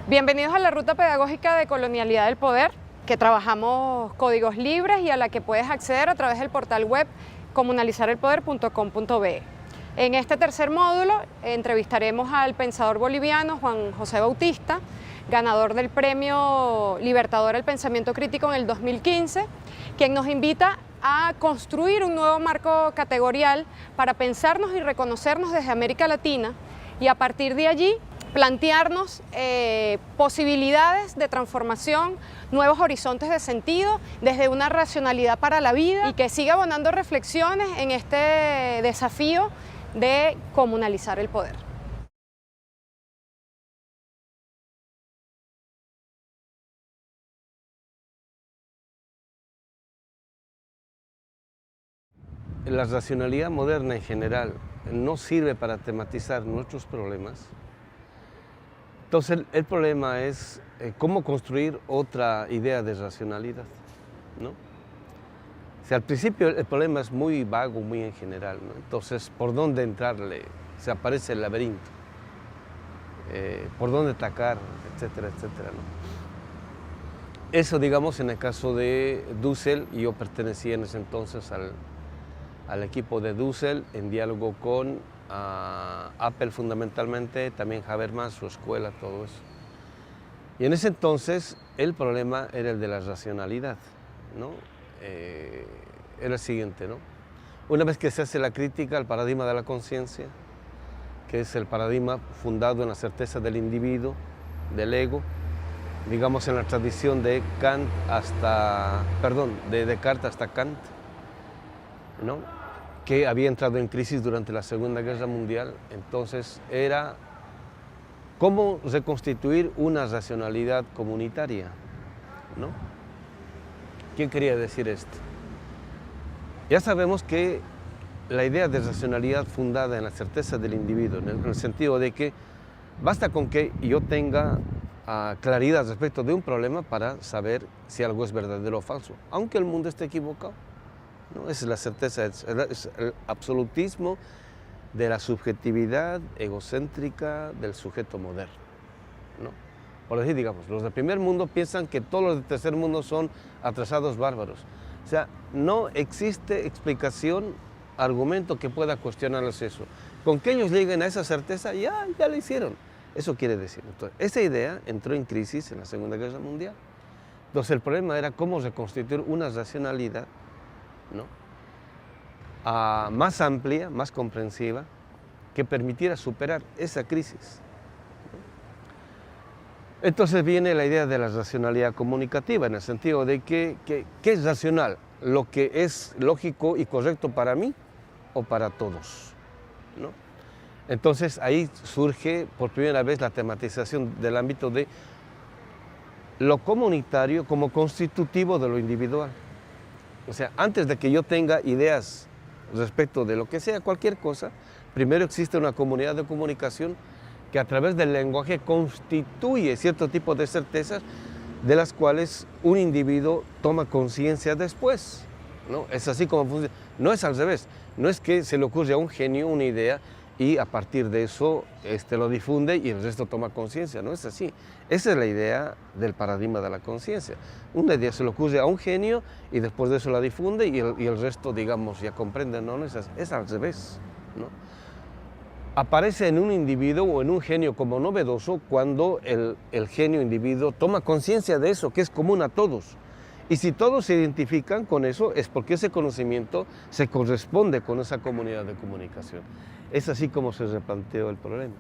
Bienvenidos a la ruta pedagógica de Colonialidad del Poder, que trabajamos códigos libres y a la que puedes acceder a través del portal web comunalizarelpoder.com.be. En este tercer módulo entrevistaremos al pensador boliviano Juan José Bautista, ganador del Premio Libertador del Pensamiento Crítico en el 2015, quien nos invita a construir un nuevo marco categorial para pensarnos y reconocernos desde América Latina y a partir de allí plantearnos posibilidades de transformación, nuevos horizontes de sentido desde una racionalidad para la vida y que siga abonando reflexiones en este desafío de comunalizar el poder. La racionalidad moderna en general no sirve para tematizar nuestros problemas. Entonces el problema es cómo construir otra idea de racionalidad, ¿no? O sea, al principio el problema es muy vago, muy en general, ¿no? Entonces, ¿por dónde entrarle? Se aparece el laberinto, por dónde atacar, etcétera, etcétera, ¿no? Eso, digamos, en el caso de Dussel, y yo pertenecía en ese entonces al equipo de Dussel, en diálogo con Apple fundamentalmente, también Habermas, su escuela, todo eso. Y en ese entonces el problema era el de la racionalidad, ¿no? Era el siguiente, ¿no? Una vez que se hace la crítica al paradigma de la conciencia, que es el paradigma fundado en la certeza del individuo, del ego, digamos en la tradición de de Descartes hasta Kant, ¿no? Que había entrado en crisis durante la Segunda Guerra Mundial, entonces era cómo reconstituir una racionalidad comunitaria, ¿no? ¿Qué quería decir esto? Ya sabemos que la idea de racionalidad fundada en la certeza del individuo, en el sentido de que basta con que yo tenga claridad respecto de un problema para saber si algo es verdadero o falso, aunque el mundo esté equivocado, ¿no? Esa es la certeza, es el absolutismo de la subjetividad egocéntrica del sujeto moderno, ¿no? Por decir, digamos, los del primer mundo piensan que todos los del tercer mundo son atrasados bárbaros. O sea, no existe explicación, argumento que pueda cuestionarles eso. Con que ellos lleguen a esa certeza, ya lo hicieron. Eso quiere decir. Entonces, esa idea entró en crisis en la Segunda Guerra Mundial. Entonces, el problema era cómo reconstituir una racionalidad, ¿no? Más amplia, más comprensiva, que permitiera superar esa crisis, ¿no? Entonces viene la idea de la racionalidad comunicativa, en el sentido de que ¿qué es racional? ¿Lo que es lógico y correcto para mí o para todos, ¿no? Entonces ahí surge por primera vez la tematización del ámbito de lo comunitario como constitutivo de lo individual. O sea, antes de que yo tenga ideas respecto de lo que sea, cualquier cosa, primero existe una comunidad de comunicación que a través del lenguaje constituye cierto tipo de certezas de las cuales un individuo toma conciencia después, ¿no? Es así como funciona. No es al revés, no es que se le ocurre a un genio una idea y a partir de eso lo difunde y el resto toma conciencia, no es así. Esa es la idea del paradigma de la conciencia. Una idea se le ocurre a un genio y después de eso la difunde y el resto, digamos, ya comprende, no es así, es al revés, ¿no? Aparece en un individuo o en un genio como novedoso cuando el genio individuo toma conciencia de eso, que es común a todos. Y si todos se identifican con eso, es porque ese conocimiento se corresponde con esa comunidad de comunicación. Es así como se replanteó el problema.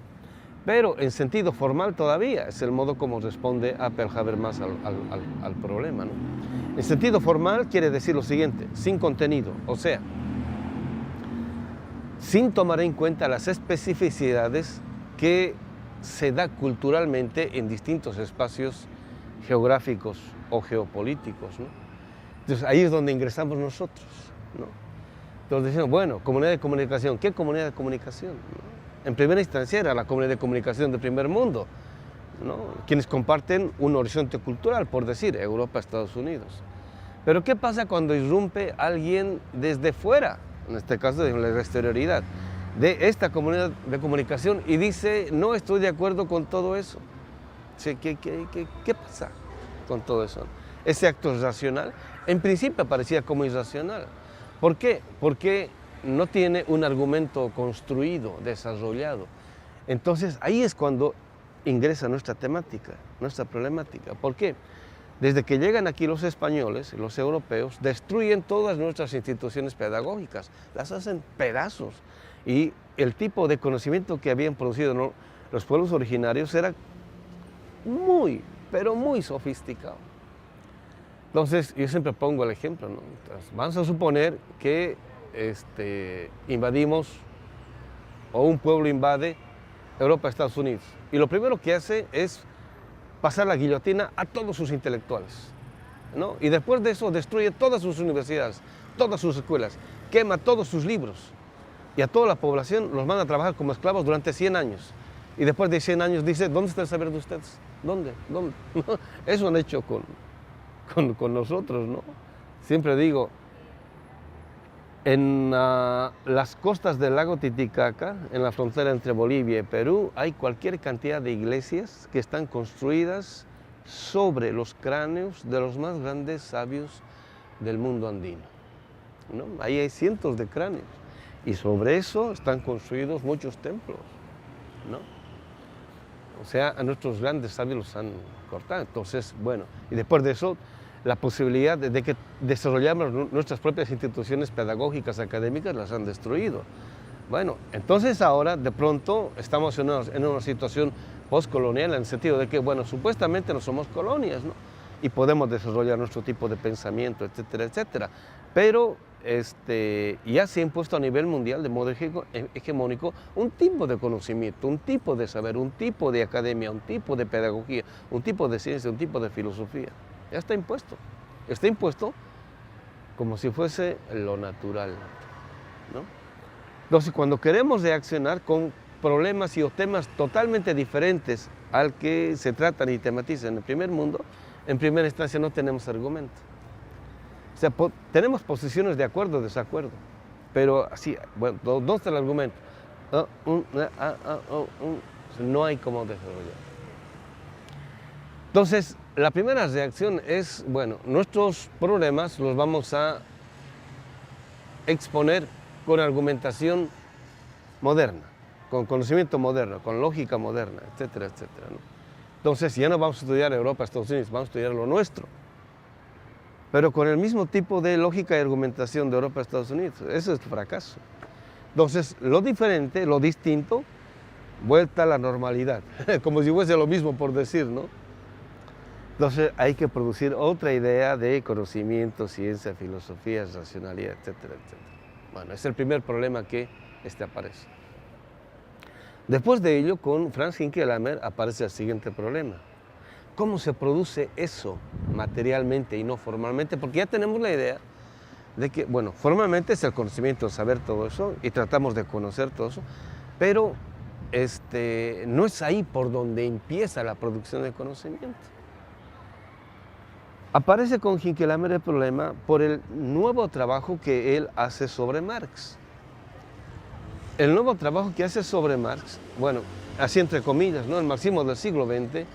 Pero en sentido formal todavía es el modo como responde Apple Habermas al problema, ¿no? En sentido formal quiere decir lo siguiente, sin contenido, o sea, sin tomar en cuenta las especificidades que se da culturalmente en distintos espacios geográficos o geopolíticos, ¿no? Entonces ahí es donde ingresamos nosotros, ¿no? Entonces decimos, bueno, comunidad de comunicación, ¿qué comunidad de comunicación? ¿No? En primera instancia era la comunidad de comunicación del primer mundo, ¿no? Quienes comparten un horizonte cultural, por decir, Europa, Estados Unidos. Pero ¿qué pasa cuando irrumpe alguien desde fuera, en este caso de la exterioridad, de esta comunidad de comunicación y dice, no estoy de acuerdo con todo eso? Sí, ¿qué pasa con todo eso? Ese acto es racional. En principio parecía como irracional. ¿Por qué? Porque no tiene un argumento construido, desarrollado. Entonces ahí es cuando ingresa nuestra temática, nuestra problemática. ¿Por qué? Desde que llegan aquí los españoles, los europeos, destruyen todas nuestras instituciones pedagógicas, las hacen pedazos. Y el tipo de conocimiento que habían producido, ¿no?, los pueblos originarios era muy, pero muy sofisticado. Entonces, yo siempre pongo el ejemplo, ¿no? Entonces, vamos a suponer que invadimos, o un pueblo invade Europa, Estados Unidos, y lo primero que hace es pasar la guillotina a todos sus intelectuales, ¿no? Y después de eso destruye todas sus universidades, todas sus escuelas, quema todos sus libros, y a toda la población los manda a trabajar como esclavos durante 100 años. Y después de 100 años dice, ¿dónde está el saber de ustedes? ¿Dónde? Eso han hecho con nosotros, ¿no? Siempre digo, en las costas del lago Titicaca, en la frontera entre Bolivia y Perú, hay cualquier cantidad de iglesias que están construidas sobre los cráneos de los más grandes sabios del mundo andino, ¿no? Ahí hay cientos de cráneos y sobre eso están construidos muchos templos, ¿no? O sea, a nuestros grandes sabios los han cortado. Entonces, bueno, y después de eso, la posibilidad de que desarrollamos nuestras propias instituciones pedagógicas, académicas, las han destruido. Bueno, entonces ahora de pronto estamos en una situación postcolonial en el sentido de que, bueno, supuestamente no somos colonias, ¿no? Y podemos desarrollar nuestro tipo de pensamiento, etcétera, etcétera. Pero ya se ha impuesto a nivel mundial de modo hegemónico un tipo de conocimiento, un tipo de saber, un tipo de academia, un tipo de pedagogía, un tipo de ciencia, un tipo de filosofía. Ya está impuesto como si fuese lo natural, ¿no? Entonces, cuando queremos reaccionar con problemas y o temas totalmente diferentes al que se tratan y tematizan en el primer mundo, en primera instancia no tenemos argumento. O sea, tenemos posiciones de acuerdo o desacuerdo, pero así, bueno, ¿dónde está el argumento? No hay cómo desarrollar. Entonces, la primera reacción es, bueno, nuestros problemas los vamos a exponer con argumentación moderna, con conocimiento moderno, con lógica moderna, etcétera, etcétera, ¿no? Entonces, ya no vamos a estudiar Europa, Estados Unidos, vamos a estudiar lo nuestro, pero con el mismo tipo de lógica y argumentación de Europa, Estados Unidos. Eso es fracaso. Entonces, lo diferente, lo distinto, vuelta a la normalidad, como si fuese lo mismo por decir, ¿no? Entonces hay que producir otra idea de conocimiento, ciencia, filosofía, racionalidad, etcétera, etcétera. Bueno, es el primer problema que aparece. Después de ello, con Franz Hinckelammer aparece el siguiente problema. ¿Cómo se produce eso materialmente y no formalmente? Porque ya tenemos la idea de que, bueno, formalmente es el conocimiento, saber todo eso, y tratamos de conocer todo eso, pero no es ahí por donde empieza la producción de conocimiento. Aparece con Hinckelammer el problema por el nuevo trabajo que él hace sobre Marx. El nuevo trabajo que hace sobre Marx, bueno, así entre comillas, ¿no? El marxismo del siglo XX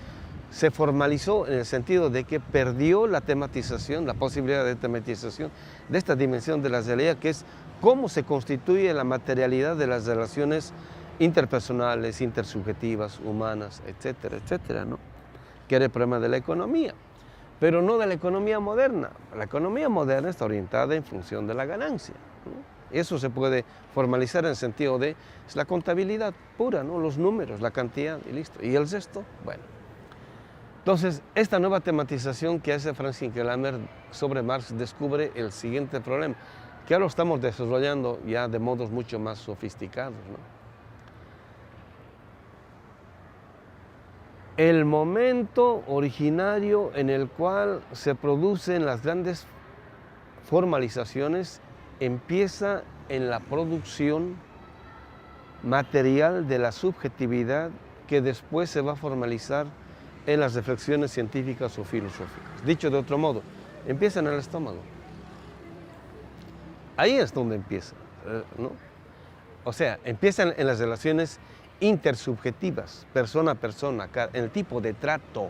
se formalizó en el sentido de que perdió la tematización, la posibilidad de tematización de esta dimensión de la realidad, que es cómo se constituye la materialidad de las relaciones interpersonales, intersubjetivas, humanas, etcétera, etcétera, ¿no? Que era el problema de la economía, pero no de la economía moderna. La economía moderna está orientada en función de la ganancia, ¿no? Eso se puede formalizar en el sentido de es la contabilidad pura, ¿no? Los números, la cantidad y listo. ¿Y el resto? Bueno. Entonces, esta nueva tematización que hace Franz Hinckelammer sobre Marx descubre el siguiente problema, que ahora lo estamos desarrollando ya de modos mucho más sofisticados, ¿no? El momento originario en el cual se producen las grandes formalizaciones empieza en la producción material de la subjetividad que después se va a formalizar en las reflexiones científicas o filosóficas. Dicho de otro modo, empieza en el estómago. Ahí es donde empieza, ¿no? O sea, empiezan en las relaciones intersubjetivas, persona a persona, en el tipo de trato,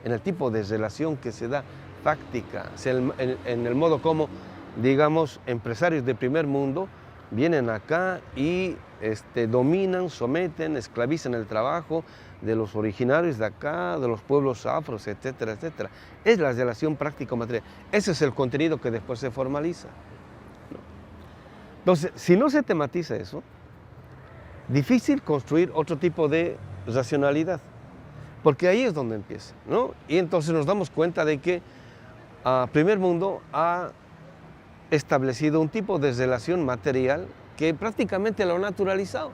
en el tipo de relación que se da fáctica, en el modo como, digamos, empresarios de primer mundo vienen acá y dominan, someten, esclavizan el trabajo de los originarios de acá, de los pueblos afros, etcétera, etcétera. Es la relación práctico-material. Ese es el contenido que después se formaliza, ¿no? Entonces, si no se tematiza eso, difícil construir otro tipo de racionalidad, porque ahí es donde empieza, ¿no? Y entonces nos damos cuenta de que primer mundo ha establecido un tipo de relación material que prácticamente lo ha naturalizado,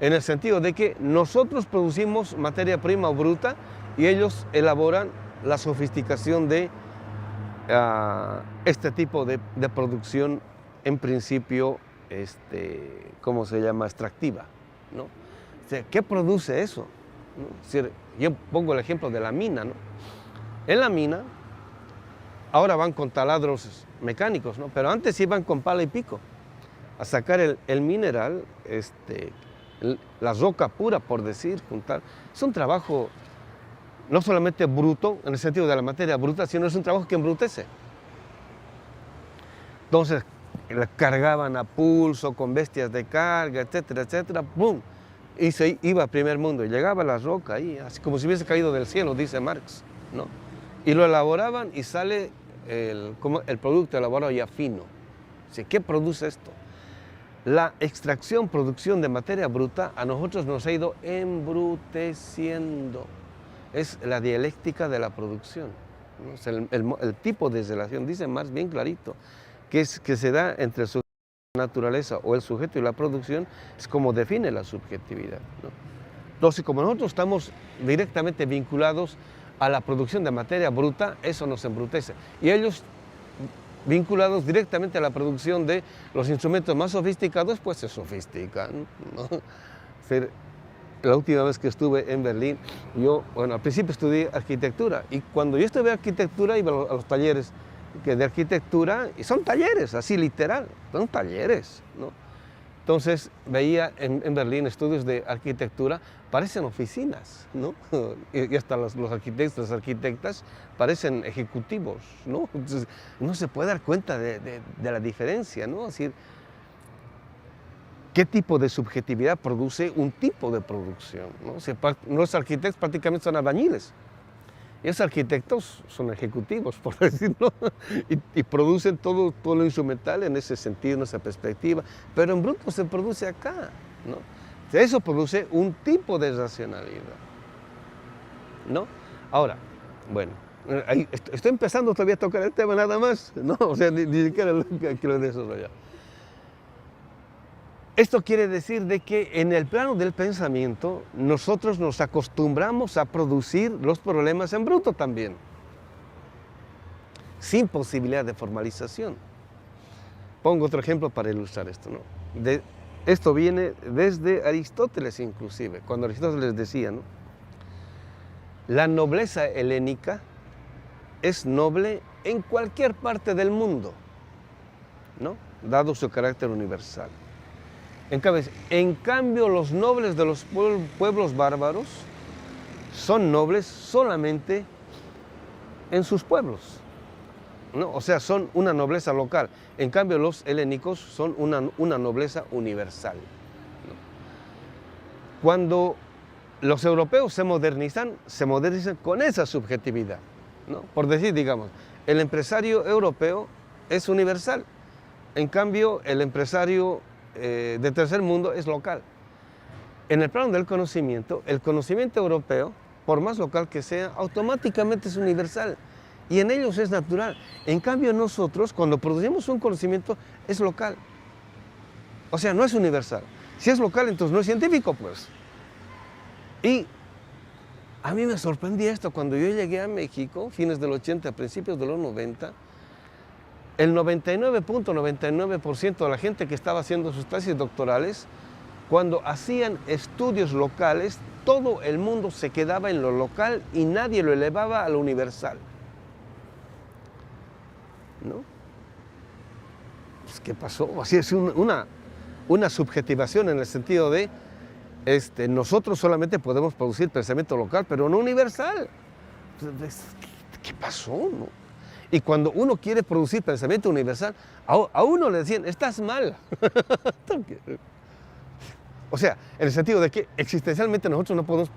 en el sentido de que nosotros producimos materia prima o bruta y ellos elaboran la sofisticación de este tipo de producción, en principio, ¿cómo se llama?, extractiva, ¿no? O sea, ¿qué produce eso?, ¿no? Es decir, yo pongo el ejemplo de la mina, ¿no? En la mina, ahora van con taladros mecánicos, ¿no? Pero antes iban con pala y pico a sacar el mineral, la roca pura, por decir, juntar. Es un trabajo no solamente bruto, en el sentido de la materia bruta, sino es un trabajo que embrutece. Entonces, la cargaban a pulso, con bestias de carga, etcétera, etcétera, ¡pum! Y se iba al primer mundo, y llegaba la roca ahí, así como si hubiese caído del cielo, dice Marx, ¿no? Y lo elaboraban y sale el producto elaborado ya fino. O sea, ¿qué produce esto? La extracción, producción de materia bruta a nosotros nos ha ido embruteciendo. Es la dialéctica de la producción, ¿no? O sea, el tipo de relación, dice Marx bien clarito, que se da entre su naturaleza o el sujeto y la producción, es como define la subjetividad, ¿no? Entonces, como nosotros estamos directamente vinculados a la producción de materia bruta, eso nos embrutece. Y ellos, vinculados directamente a la producción de los instrumentos más sofisticados, pues se sofistican, ¿no? O sea, la última vez que estuve en Berlín, al principio estudié arquitectura, y cuando yo estudié arquitectura iba a los talleres de arquitectura, y son talleres, así literal, son talleres, ¿no? Entonces veía en Berlín estudios de arquitectura, parecen oficinas, ¿no? Y hasta los arquitectos, las arquitectas parecen ejecutivos, ¿no? Entonces, no se puede dar cuenta de la diferencia, ¿no? Es decir, ¿qué tipo de subjetividad produce un tipo de producción, ¿no? O sea, los arquitectos prácticamente son albañiles. Y esos arquitectos son ejecutivos, por decirlo, y producen todo lo instrumental en ese sentido, en esa perspectiva, pero en bruto se produce acá, ¿no? O sea, eso produce un tipo de racionalidad, ¿no? Ahora, bueno, estoy empezando todavía a tocar el tema nada más, ¿no? O sea, ni siquiera lo quiero desarrollar. Esto quiere decir de que en el plano del pensamiento nosotros nos acostumbramos a producir los problemas en bruto también, sin posibilidad de formalización. Pongo otro ejemplo para ilustrar esto, ¿no? Esto viene desde Aristóteles inclusive, cuando Aristóteles decía, ¿no?, la nobleza helénica es noble en cualquier parte del mundo, ¿no?, dado su carácter universal. En cambio, los nobles de los pueblos bárbaros son nobles solamente en sus pueblos, ¿no? O sea, son una nobleza local. En cambio, los helénicos son una nobleza universal, ¿no? Cuando los europeos se modernizan con esa subjetividad, ¿no? Por decir, digamos, el empresario europeo es universal. En cambio, el empresario de tercer mundo es local. En el plano del conocimiento, el conocimiento europeo, por más local que sea, automáticamente es universal y en ellos es natural. En cambio nosotros, cuando producimos un conocimiento, es local. O sea, no es universal. Si es local, entonces no es científico, pues. Y a mí me sorprendía esto cuando yo llegué a México, fines del 80, principios de los 90, el 99.99% de la gente que estaba haciendo sus tesis doctorales, cuando hacían estudios locales, todo el mundo se quedaba en lo local y nadie lo elevaba a lo universal, ¿no? Pues, ¿qué pasó? Así es una subjetivación en el sentido de nosotros solamente podemos producir pensamiento local, pero no universal. ¿Qué pasó? ¿No? Y cuando uno quiere producir pensamiento universal, a uno le decían, estás mal. O sea, en el sentido de que existencialmente nosotros no podemos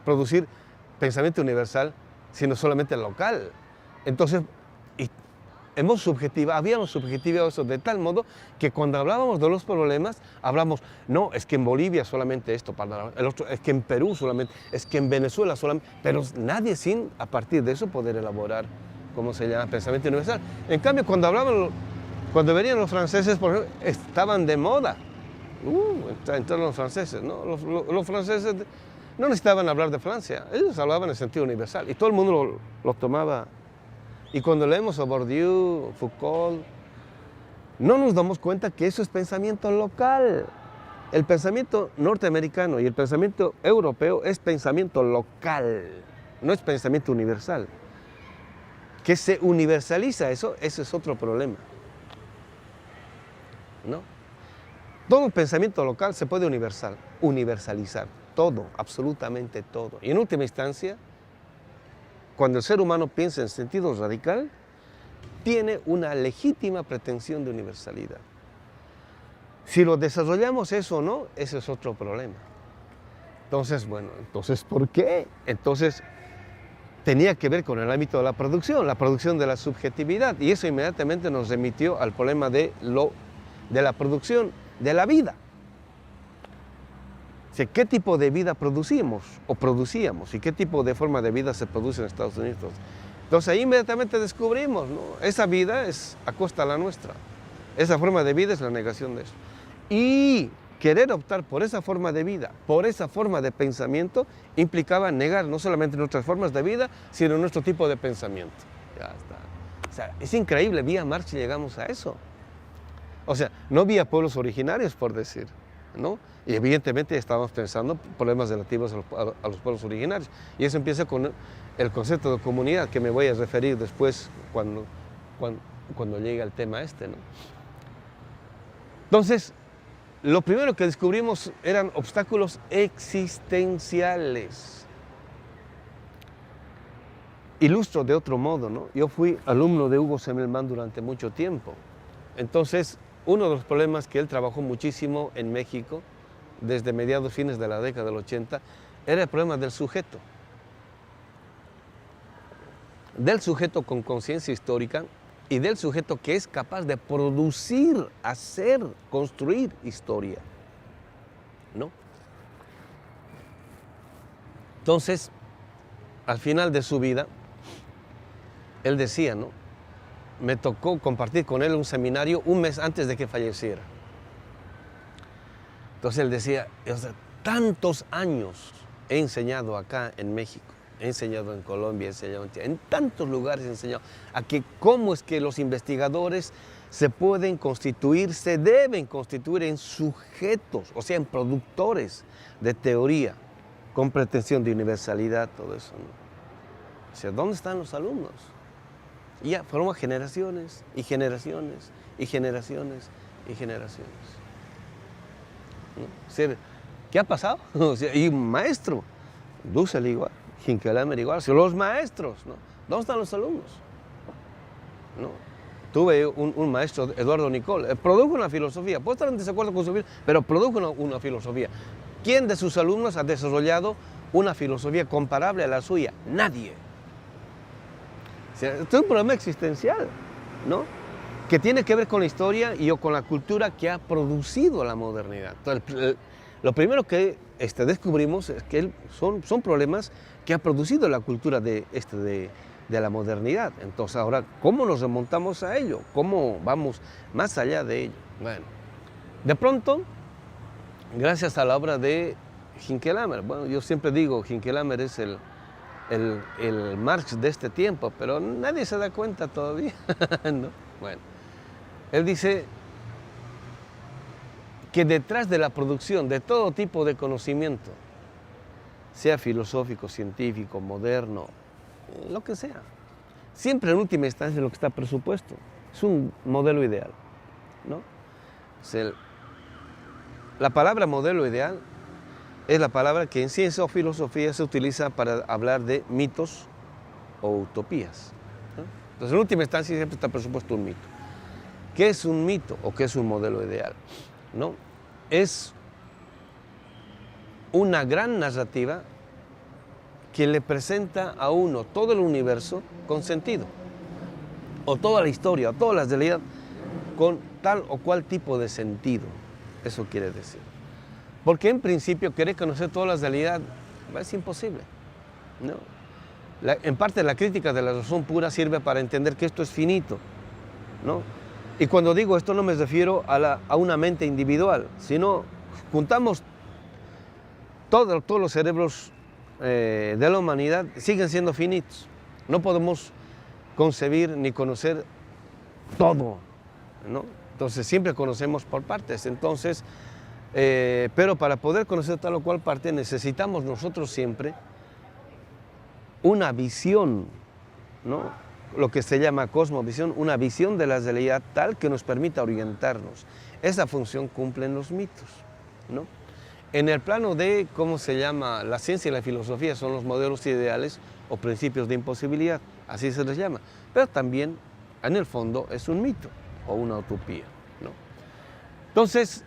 producir pensamiento universal, sino solamente local. Entonces, habíamos subjetivado eso de tal modo que cuando hablábamos de los problemas, hablamos, no, es que en Bolivia solamente esto, el otro, es que en Perú solamente, es que en Venezuela solamente, pero nadie sin, a partir de eso, poder elaborar, ¿cómo se llama?, pensamiento universal. En cambio, cuando venían los franceses, por ejemplo, estaban de moda. Entraron los franceses, ¿no? Los franceses no necesitaban hablar de Francia, ellos hablaban en sentido universal y todo el mundo lo tomaba. Y cuando leemos a Bourdieu, Foucault, no nos damos cuenta que eso es pensamiento local. El pensamiento norteamericano y el pensamiento europeo es pensamiento local, no es pensamiento universal. Que se universaliza eso, ese es otro problema, ¿no? Todo pensamiento local se puede universalizar, todo, absolutamente todo. Y en última instancia, cuando el ser humano piensa en sentido radical, tiene una legítima pretensión de universalidad. Si lo desarrollamos eso o no, ese es otro problema. Entonces, bueno, ¿por qué? Entonces, tenía que ver con el ámbito de la producción de la subjetividad, y eso inmediatamente nos remitió al problema de la producción de la vida. O sea, ¿qué tipo de vida producíamos y qué tipo de forma de vida se produce en Estados Unidos? Entonces ahí inmediatamente descubrimos, ¿no? Esa vida es a costa de la nuestra, esa forma de vida es la negación de eso. Y querer optar por esa forma de vida, por esa forma de pensamiento, implicaba negar no solamente nuestras formas de vida, sino nuestro tipo de pensamiento. Ya está. O sea, es increíble, vía Marx llegamos a eso. O sea, no vía pueblos originarios, por decir, ¿no? Y evidentemente estábamos pensando problemas relativos a los pueblos originarios. Y eso empieza con el concepto de comunidad, que me voy a referir después cuando llegue al tema ¿no? Entonces, lo primero que descubrimos eran obstáculos existenciales. Ilustro de otro modo, ¿no? Yo fui alumno de Hugo Semmelmann durante mucho tiempo. Entonces, uno de los problemas que él trabajó muchísimo en México, desde mediados, fines de la década del 80, era el problema del sujeto con conciencia histórica y del sujeto que es capaz de producir, hacer, construir historia, ¿no? Entonces, al final de su vida, él decía, ¿no? Me tocó compartir con él un seminario un mes antes de que falleciera. Entonces él decía, tantos años he enseñado acá en México, he enseñado en Colombia, he enseñado en tantos lugares, he enseñado a que cómo es que los investigadores se deben constituir en sujetos, o sea, en productores de teoría, con pretensión de universalidad, todo eso, ¿no? O sea, ¿dónde están los alumnos? Y ya fueron generaciones y generaciones y generaciones y generaciones. ¿No? O sea, ¿qué ha pasado? O sea, y un maestro, Dussel igual, Hinckelemmer igual, o sea, los maestros, ¿no? ¿Dónde están los alumnos? ¿No? Tuve un maestro, Eduardo Nicol, produjo una filosofía, puedo estar en desacuerdo con su vida, pero produjo una filosofía. ¿Quién de sus alumnos ha desarrollado una filosofía comparable a la suya? Nadie. O sea, esto es un problema existencial, ¿no? Que tiene que ver con la historia y con la cultura que ha producido la modernidad. Entonces, lo primero que descubrimos es que son problemas que ha producido la cultura de la modernidad. Entonces, ahora, ¿cómo nos remontamos a ello? ¿Cómo vamos más allá de ello? Bueno, de pronto, gracias a la obra de Hinckelemmer, bueno, yo siempre digo, Hinckelemmer es el Marx de este tiempo, pero nadie se da cuenta todavía, ¿no? Bueno, él dice que detrás de la producción de todo tipo de conocimiento, sea filosófico, científico, moderno, lo que sea, siempre en última instancia lo que está presupuesto es un modelo ideal, ¿no? O sea, la palabra modelo ideal es la palabra que en ciencia o filosofía se utiliza para hablar de mitos o utopías, ¿no? Entonces, en última instancia, siempre está presupuesto un mito. ¿Qué es un mito o qué es un modelo ideal? ¿No? Es una gran narrativa que le presenta a uno todo el universo con sentido, o toda la historia, o toda la realidad con tal o cual tipo de sentido. Eso quiere decir. Porque en principio querer conocer toda la realidad es imposible, ¿no? En parte la crítica de la razón pura sirve para entender que esto es finito, ¿no? Y cuando digo esto no me refiero a una mente individual, sino juntamos todos los cerebros de la humanidad, siguen siendo finitos. No podemos concebir ni conocer todo, ¿no? Entonces siempre conocemos por partes. Entonces, pero para poder conocer tal o cual parte necesitamos nosotros siempre una visión, ¿no? Lo que se llama cosmovisión, una visión de la realidad tal que nos permita orientarnos. Esa función cumplen los mitos, ¿no? En el plano de, ¿cómo se llama? La ciencia y la filosofía son los modelos ideales o principios de imposibilidad, así se les llama. Pero también, en el fondo, es un mito o una utopía, ¿no? Entonces,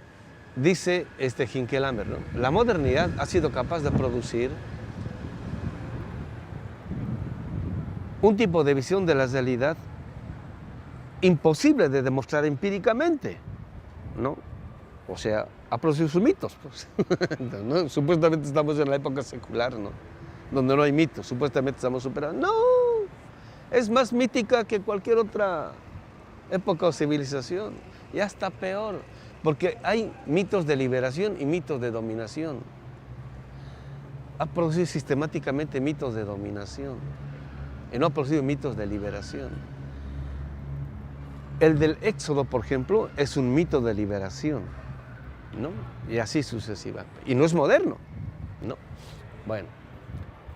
dice Hinkelammer, ¿no? La modernidad ha sido capaz de producir un tipo de visión de la realidad imposible de demostrar empíricamente, ¿no? O sea, ha producido sus mitos, pues. ¿No? Supuestamente estamos en la época secular, ¿no? Donde no hay mitos, supuestamente estamos superados. No, es más mítica que cualquier otra época o civilización, ya está peor, porque hay mitos de liberación y mitos de dominación. Ha producido sistemáticamente mitos de dominación y no ha producido mitos de liberación. El del Éxodo, por ejemplo, es un mito de liberación, ¿no? Y así sucesivamente. Y no es moderno, ¿no? Bueno,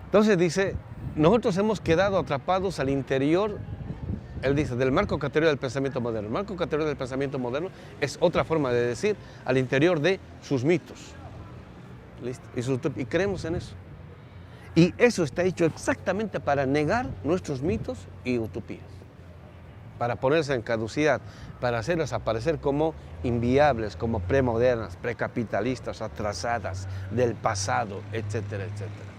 entonces dice, nosotros hemos quedado atrapados al interior, él dice, del marco categórico del pensamiento moderno. El marco categórico del pensamiento moderno es otra forma de decir al interior de sus mitos. ¿Listo? Y creemos en eso. Y eso está hecho exactamente para negar nuestros mitos y utopías, para ponerse en caducidad, para hacerlas aparecer como inviables, como premodernas, precapitalistas, atrasadas, del pasado, etcétera, etcétera.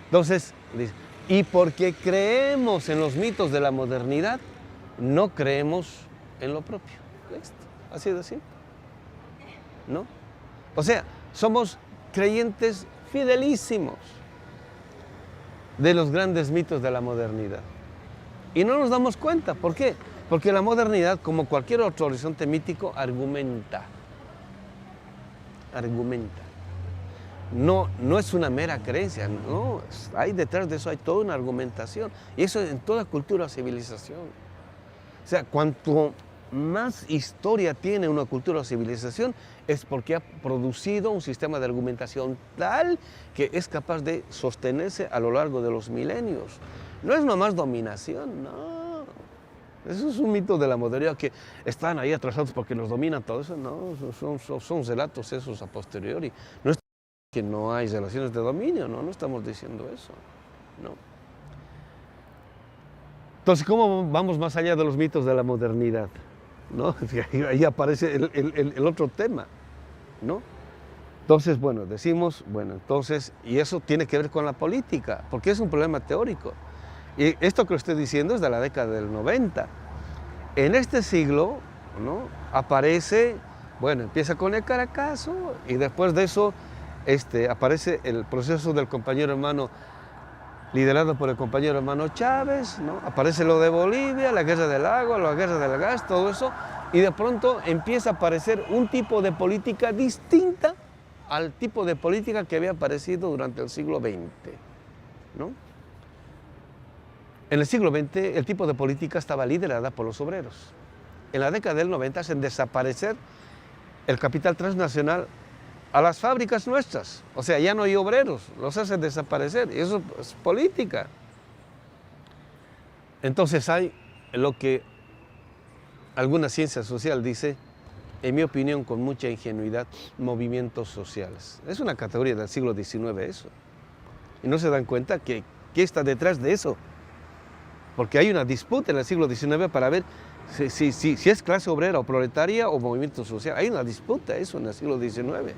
Entonces, dice, y porque creemos en los mitos de la modernidad, no creemos en lo propio. ¿Listo? Así de simple, ¿no? O sea, somos creyentes fidelísimos de los grandes mitos de la modernidad. Y no nos damos cuenta. ¿Por qué? Porque la modernidad, como cualquier otro horizonte mítico, argumenta. No es una mera creencia, no, hay detrás de eso hay toda una argumentación. Y eso en toda cultura o civilización. O sea, cuanto más historia tiene una cultura o civilización, es porque ha producido un sistema de argumentación tal que es capaz de sostenerse a lo largo de los milenios. No es nomás dominación, no. Eso es un mito de la modernidad, que están ahí atrasados porque nos dominan todo eso. No, son relatos esos a posteriori. No es que no hay relaciones de dominio, no estamos diciendo eso, no. Entonces, ¿cómo vamos más allá de los mitos de la modernidad? ¿No? Ahí aparece el otro tema, ¿no? Entonces, bueno, decimos, entonces, y eso tiene que ver con la política, porque es un problema teórico. Y esto que estoy diciendo es de la década del 90. En este siglo, ¿no? Aparece, empieza con el Caracazo, y después de eso aparece el proceso del compañero hermano, liderado por el compañero hermano Chávez, ¿no? Aparece lo de Bolivia, la guerra del agua, la guerra del gas, todo eso, y de pronto empieza a aparecer un tipo de política distinta al tipo de política que había aparecido durante el siglo XX, ¿no? En el siglo XX el tipo de política estaba liderada por los obreros. En la década del 90 hacen desaparecer el capital transnacional a las fábricas nuestras. O sea, ya no hay obreros, los hacen desaparecer. Y eso es política. Entonces hay lo que alguna ciencia social dice en mi opinión, con mucha ingenuidad, movimientos sociales. Es una categoría del siglo XIX eso. Y no se dan cuenta que está detrás de eso. Porque hay una disputa en el siglo XIX para ver si es clase obrera o proletaria o movimiento social. Hay una disputa eso en el siglo XIX.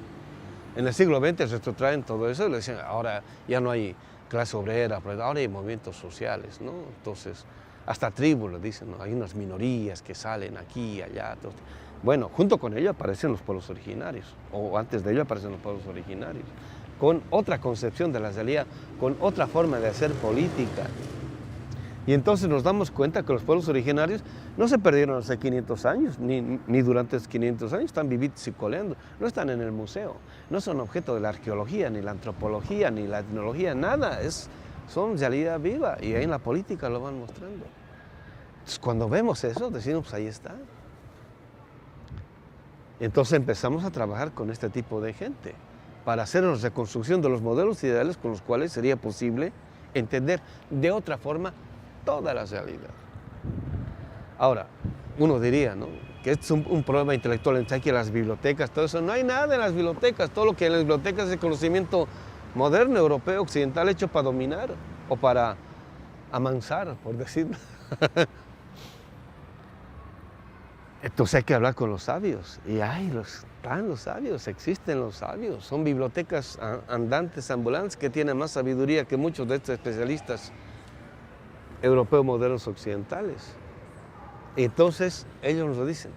En el siglo XX retrotraen todo eso y le dicen, ahora ya no hay clase obrera, ahora hay movimientos sociales, ¿no? Entonces, hasta tribus le dicen, ¿no? Hay unas minorías que salen aquí y allá. Bueno, junto con ello aparecen los pueblos originarios, o antes de ello aparecen los pueblos originarios, con otra concepción de la realidad, con otra forma de hacer política. Y entonces nos damos cuenta que los pueblos originarios no se perdieron hace 500 años, ni durante esos 500 años, están vivitos y coleando, no están en el museo, no son objeto de la arqueología, ni la antropología, ni la etnología, nada, son realidad viva y ahí en la política lo van mostrando. Entonces cuando vemos eso, decimos, pues ahí está. Entonces empezamos a trabajar con este tipo de gente para hacer una reconstrucción de los modelos ideales con los cuales sería posible entender de otra forma toda la realidad. Ahora, uno diría, ¿no?, que este es un problema intelectual, entre aquí las bibliotecas, todo eso. No hay nada en las bibliotecas, todo lo que hay en las bibliotecas es el conocimiento moderno, europeo, occidental, hecho para dominar o para amansar, por decirlo. Entonces hay que hablar con los sabios, y están los sabios, existen los sabios, son bibliotecas andantes, ambulantes, que tienen más sabiduría que muchos de estos especialistas europeos modernos occidentales. Entonces ellos nos lo dicen,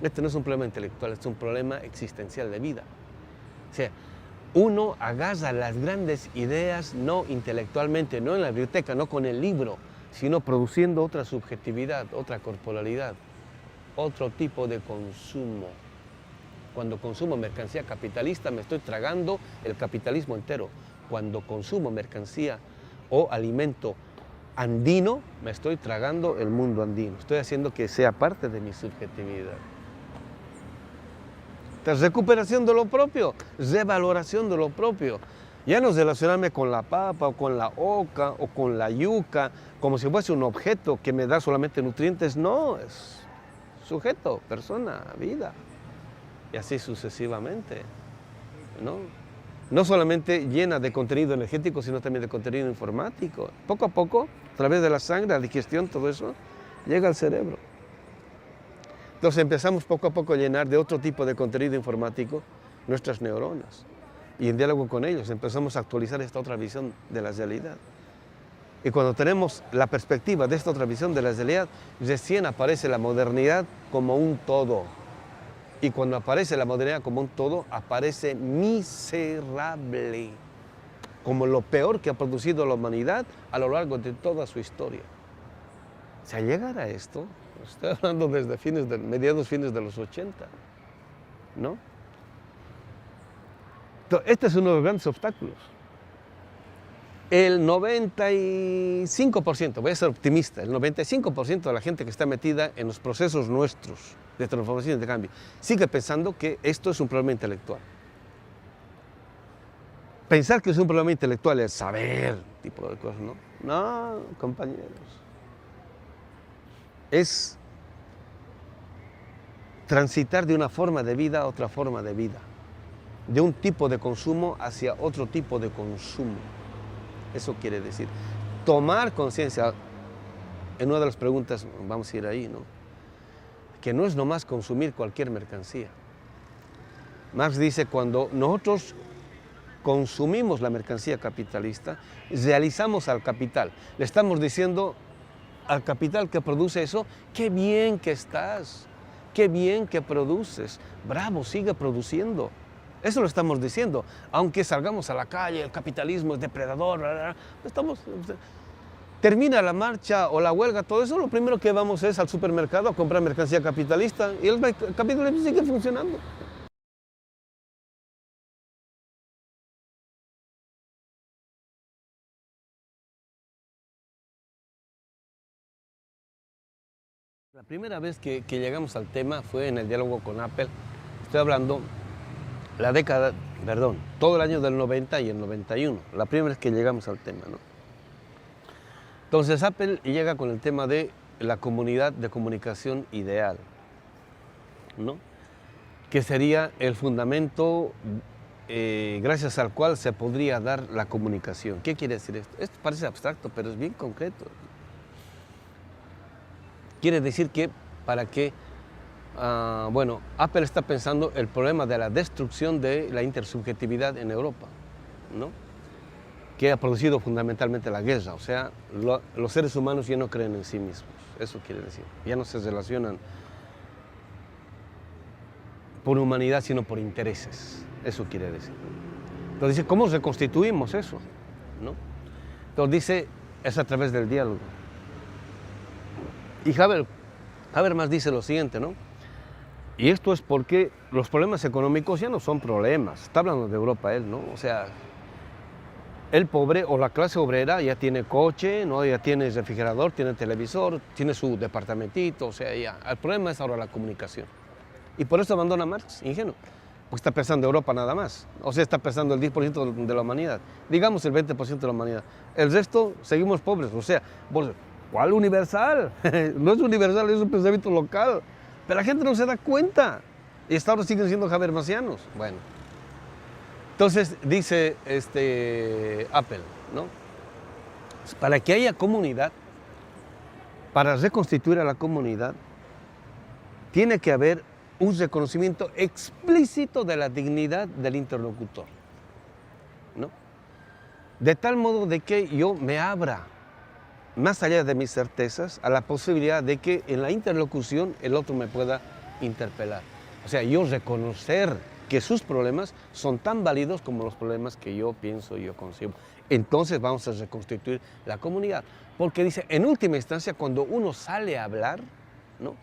este no es un problema intelectual, es un problema existencial de vida. O sea, uno agarra las grandes ideas no intelectualmente, no en la biblioteca, no con el libro, sino produciendo otra subjetividad, otra corporalidad, otro tipo de consumo. Cuando consumo mercancía capitalista me estoy tragando el capitalismo entero. Cuando consumo mercancía o alimento andino, me estoy tragando el mundo andino. Estoy haciendo que sea parte de mi subjetividad. Entonces, recuperación de lo propio, revaloración de lo propio. Ya no relacionarme con la papa, o con la oca, o con la yuca, como si fuese un objeto que me da solamente nutrientes. No, es sujeto, persona, vida. Y así sucesivamente, ¿no? No solamente llena de contenido energético, sino también de contenido informático. Poco a poco, a través de la sangre, la digestión, todo eso, llega al cerebro. Entonces empezamos poco a poco a llenar de otro tipo de contenido informático nuestras neuronas. Y en diálogo con ellos empezamos a actualizar esta otra visión de la realidad. Y cuando tenemos la perspectiva de esta otra visión de la realidad, recién aparece la modernidad como un todo. Y cuando aparece la modernidad como un todo, aparece miserable, como lo peor que ha producido la humanidad a lo largo de toda su historia. O sea, llegar a esto, estoy hablando desde mediados, fines de los 80, ¿no? Entonces, este es uno de los grandes obstáculos. El 95%, voy a ser optimista, el 95% de la gente que está metida en los procesos nuestros de transformación y de cambio sigue pensando que esto es un problema intelectual. Pensar que es un problema intelectual es saber, tipo de cosas, ¿no? No, compañeros. Es transitar de una forma de vida a otra forma de vida, de un tipo de consumo hacia otro tipo de consumo. Eso quiere decir tomar conciencia. En una de las preguntas, vamos a ir ahí, ¿no?, que no es nomás consumir cualquier mercancía. Marx dice, cuando nosotros consumimos la mercancía capitalista, realizamos al capital. Le estamos diciendo al capital que produce eso, qué bien que estás, qué bien que produces, bravo, sigue produciendo. Eso lo estamos diciendo, aunque salgamos a la calle, el capitalismo es depredador, termina la marcha o la huelga, todo eso, lo primero que vamos es al supermercado a comprar mercancía capitalista y el capitalismo sigue funcionando. La primera vez que llegamos al tema fue en el diálogo con Apple. Estoy hablando todo el año del 90 y el 91, la primera vez que llegamos al tema, ¿no? Entonces Apple llega con el tema de la comunidad de comunicación ideal, ¿no? que sería el fundamento gracias al cual se podría dar la comunicación. ¿Qué quiere decir esto? Esto parece abstracto, pero es bien concreto. Quiere decir que para que, bueno, Apple está pensando el problema de la destrucción de la intersubjetividad en Europa, ¿no? Que ha producido fundamentalmente la guerra. O sea, los seres humanos ya no creen en sí mismos. Eso quiere decir. Ya no se relacionan por humanidad, sino por intereses. Eso quiere decir. Entonces dice, ¿cómo reconstituimos eso? ¿No? Entonces dice, es a través del diálogo. Y Habermas dice lo siguiente, ¿no? Y esto es porque los problemas económicos ya no son problemas. Está hablando de Europa él, ¿no? O sea, el pobre o la clase obrera ya tiene coche, ¿no? Ya tiene refrigerador, tiene televisor, tiene su departamentito, o sea, ya. El problema es ahora la comunicación. Y por eso abandona Marx, ingenuo. Porque está pensando Europa nada más. O sea, está pensando el 10% de la humanidad. Digamos el 20% de la humanidad. El resto, seguimos pobres. O sea, ¿cuál universal? No es universal, es un pensamiento local. Pero la gente no se da cuenta. Y hasta ahora siguen siendo habermasianos. Bueno. Entonces dice Apple, ¿no? Para que haya comunidad, para reconstituir a la comunidad, tiene que haber un reconocimiento explícito de la dignidad del interlocutor, ¿no? De tal modo de que yo me abra, más allá de mis certezas, a la posibilidad de que en la interlocución el otro me pueda interpelar. O sea, yo reconocer que sus problemas son tan válidos como los problemas que yo pienso y yo concibo. Entonces vamos a reconstituir la comunidad. Porque dice, en última instancia, cuando uno sale a hablar, ¿no?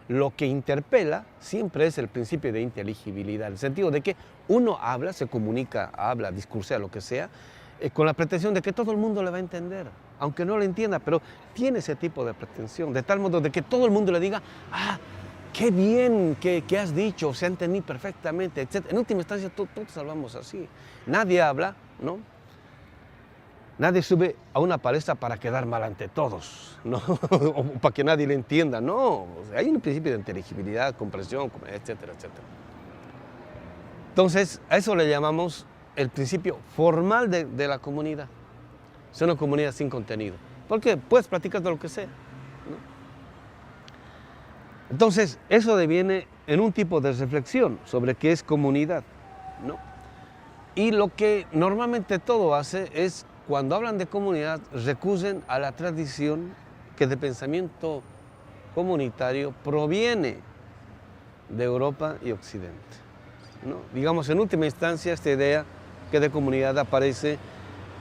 Lo que interpela siempre es el principio de inteligibilidad, en el sentido de que uno habla, se comunica, habla, discursea, lo que sea, con la pretensión de que todo el mundo le va a entender, aunque no lo entienda, pero tiene ese tipo de pretensión, de tal modo de que todo el mundo le diga, ah, qué bien que has dicho, se ha entendido perfectamente, etc. En última instancia, todos hablamos así. Nadie habla, ¿no? Nadie sube a una palestra para quedar mal ante todos, ¿no? O para que nadie le entienda, no. Hay un principio de inteligibilidad, comprensión, etcétera, etcétera. Entonces, a eso le llamamos el principio formal de la comunidad. Es una comunidad sin contenido. Porque puedes platicar de lo que sea, ¿no? Entonces, eso deviene en un tipo de reflexión sobre qué es comunidad, ¿no? Y lo que normalmente todo hace es, cuando hablan de comunidad, recurren a la tradición que de pensamiento comunitario proviene de Europa y Occidente, ¿no? Digamos, en última instancia, esta idea que de comunidad aparece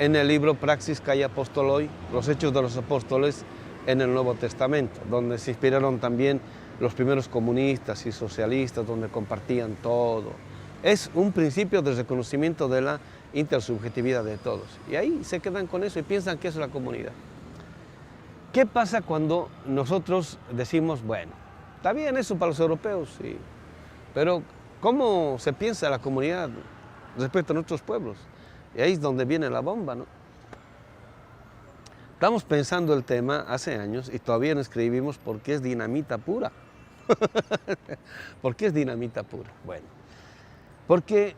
en el libro Praxis Kai Apostoloi, los Hechos de los Apóstoles en el Nuevo Testamento, donde se inspiraron también los primeros comunistas y socialistas, donde compartían todo. Es un principio de reconocimiento de la intersubjetividad de todos. Y ahí se quedan con eso y piensan que es la comunidad. ¿Qué pasa cuando nosotros decimos, bueno, está bien eso para los europeos, sí, pero ¿cómo se piensa la comunidad respecto a nuestros pueblos? Y ahí es donde viene la bomba, ¿no? Estamos pensando el tema hace años y todavía no escribimos porque es dinamita pura. ¿Por qué es dinamita pura? Bueno, porque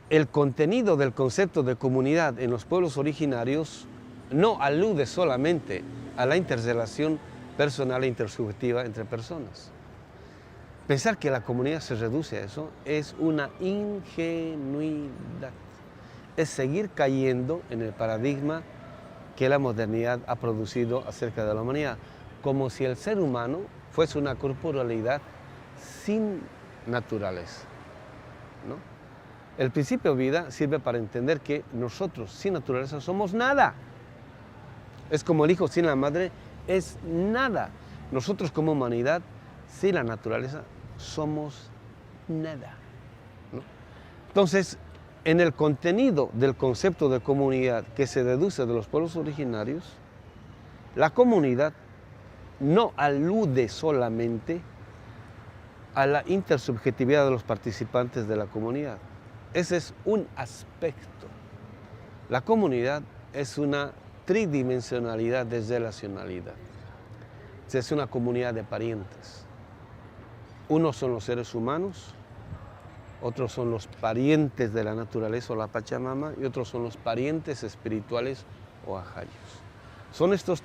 el contenido del concepto de comunidad en los pueblos originarios no alude solamente a la interrelación personal e intersubjetiva entre personas. Pensar que la comunidad se reduce a eso es una ingenuidad. Es seguir cayendo en el paradigma que la modernidad ha producido acerca de la humanidad, como si el ser humano fuese una corporalidad sin naturaleza, ¿no? El principio de vida sirve para entender que nosotros sin naturaleza somos nada. Es como el hijo sin la madre es nada. Nosotros como humanidad sin la naturaleza somos nada, ¿no? Entonces, en el contenido del concepto de comunidad que se deduce de los pueblos originarios, la comunidad no alude solamente a la intersubjetividad de los participantes de la comunidad. Ese es un aspecto. La comunidad es una tridimensionalidad de relacionalidad. Es una comunidad de parientes. Unos son los seres humanos otros son los parientes de la naturaleza o la Pachamama, y otros son los parientes espirituales o ajayos. Son estas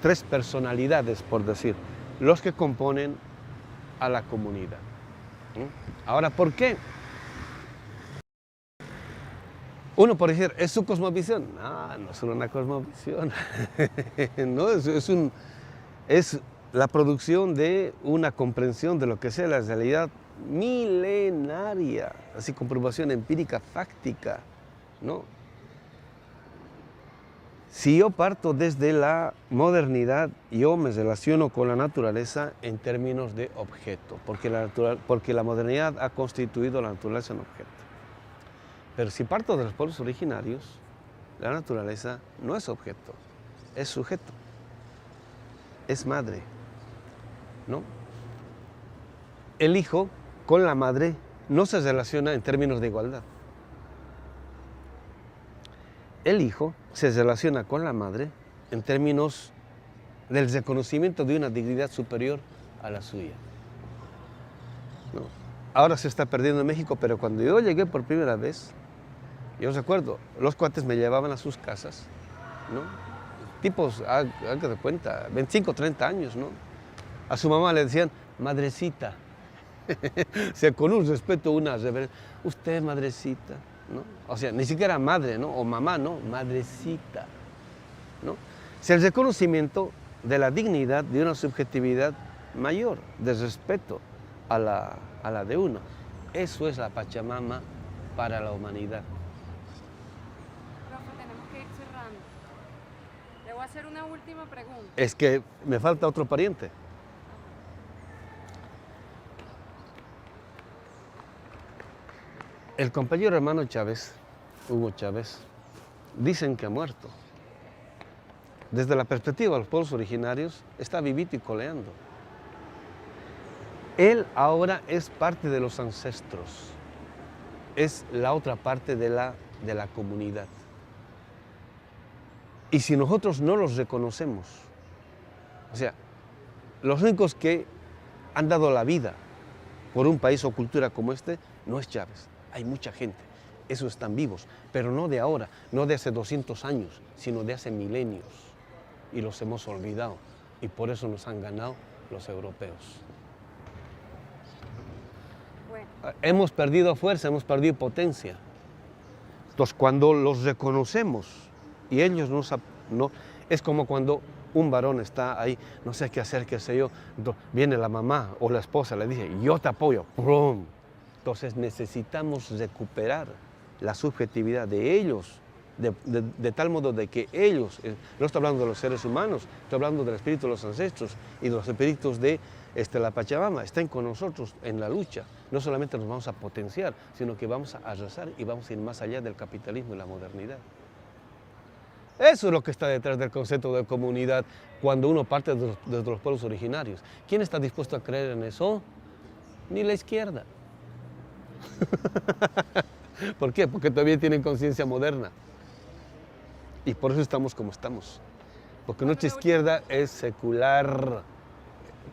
tres personalidades, por decir, los que componen a la comunidad. Ahora, ¿por qué? Uno por decir, ¿es su cosmovisión? No, no es solo una cosmovisión. No, es la producción de una comprensión de lo que sea la realidad milenaria, así comprobación empírica, fáctica, ¿no? Si yo parto desde la modernidad, yo me relaciono con la naturaleza en términos de objeto, porque la modernidad ha constituido la naturaleza en objeto. Pero si parto de los pueblos originarios, la naturaleza no es objeto, es sujeto, es madre, ¿no? El hijo con la madre no se relaciona en términos de igualdad. El hijo se relaciona con la madre en términos del reconocimiento de una dignidad superior a la suya, ¿no? Ahora se está perdiendo en México, pero cuando yo llegué por primera vez, yo recuerdo, los cuates me llevaban a sus casas, ¿no? Tipos, haga de cuenta, 25, 30 años, ¿no? A su mamá le decían, madrecita. O sea, con un respeto, una reverencia. Usted, madrecita, ¿no? O sea, ni siquiera madre, ¿no? O mamá, ¿no? Madrecita, ¿no? O sea, el reconocimiento de la dignidad de una subjetividad mayor, de respeto a la de uno. Eso es la Pachamama para la humanidad. Tenemos que ir cerrando. Le voy a hacer una última pregunta. Es que me falta otro pariente. El compañero hermano Chávez, Hugo Chávez, dicen que ha muerto. Desde la perspectiva de los pueblos originarios, está vivito y coleando. Él ahora es parte de los ancestros, es la otra parte de la comunidad. Y si nosotros no los reconocemos, o sea, los únicos que han dado la vida por un país o cultura como este, no es Chávez. Hay mucha gente, esos están vivos, pero no de ahora, no de hace 200 años, sino de hace milenios. Y los hemos olvidado, y por eso nos han ganado los europeos. Bueno. Hemos perdido fuerza, hemos perdido potencia. Entonces, cuando los reconocemos, y ellos no, es como cuando un varón está ahí, no sé qué hacer, qué sé yo, viene la mamá o la esposa, le dice, yo te apoyo, ¡prum! Entonces necesitamos recuperar la subjetividad de ellos, de tal modo de que ellos, no estoy hablando de los seres humanos, estoy hablando del espíritu de los ancestros y de los espíritus de la Pachamama, estén con nosotros en la lucha. No solamente nos vamos a potenciar, sino que vamos a arrasar y vamos a ir más allá del capitalismo y la modernidad. Eso es lo que está detrás del concepto de comunidad cuando uno parte de los pueblos originarios. ¿Quién está dispuesto a creer en eso? Ni la izquierda. ¿Por qué? Porque todavía tienen conciencia moderna. Y por eso estamos como estamos. Porque nuestra izquierda es secular.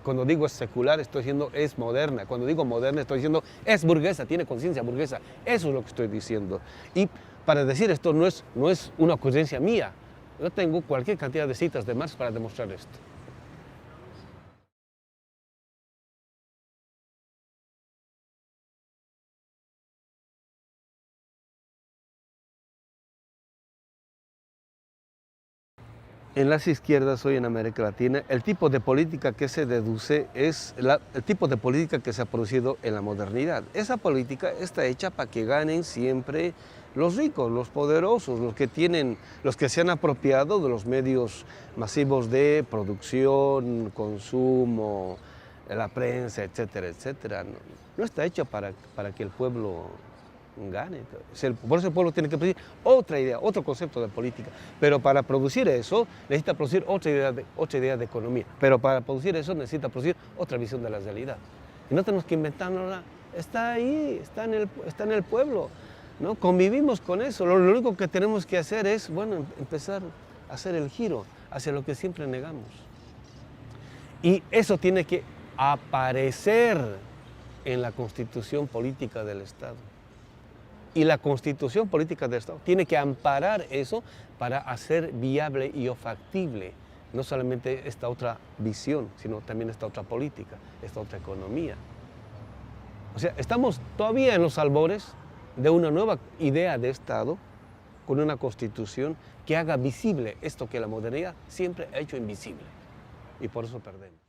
Cuando digo es secular, estoy diciendo es moderna. Cuando digo moderna, estoy diciendo es burguesa, tiene conciencia burguesa. Eso es lo que estoy diciendo. Y para decir esto no es una ocurrencia mía. Yo tengo cualquier cantidad de citas de Marx para demostrar esto. En las izquierdas hoy en América Latina, el tipo de política que se deduce es el tipo de política que se ha producido en la modernidad. Esa política está hecha para que ganen siempre los ricos, los poderosos, los que se han apropiado de los medios masivos de producción, consumo, la prensa, etcétera, etcétera. No está hecha para que el pueblo gane. Por eso el pueblo tiene que producir otra idea, otro concepto de política. Pero para producir eso, necesita producir otra idea de economía. Pero para producir eso, necesita producir otra visión de la realidad. Y no tenemos que inventárnosla. Está ahí, está en el pueblo, ¿no? Convivimos con eso. Lo único que tenemos que hacer es, bueno, empezar a hacer el giro hacia lo que siempre negamos. Y eso tiene que aparecer en la constitución política del Estado. Y la constitución política del Estado tiene que amparar eso para hacer viable y factible no solamente esta otra visión, sino también esta otra política, esta otra economía. O sea, estamos todavía en los albores de una nueva idea de Estado con una constitución que haga visible esto que la modernidad siempre ha hecho invisible. Y por eso perdemos.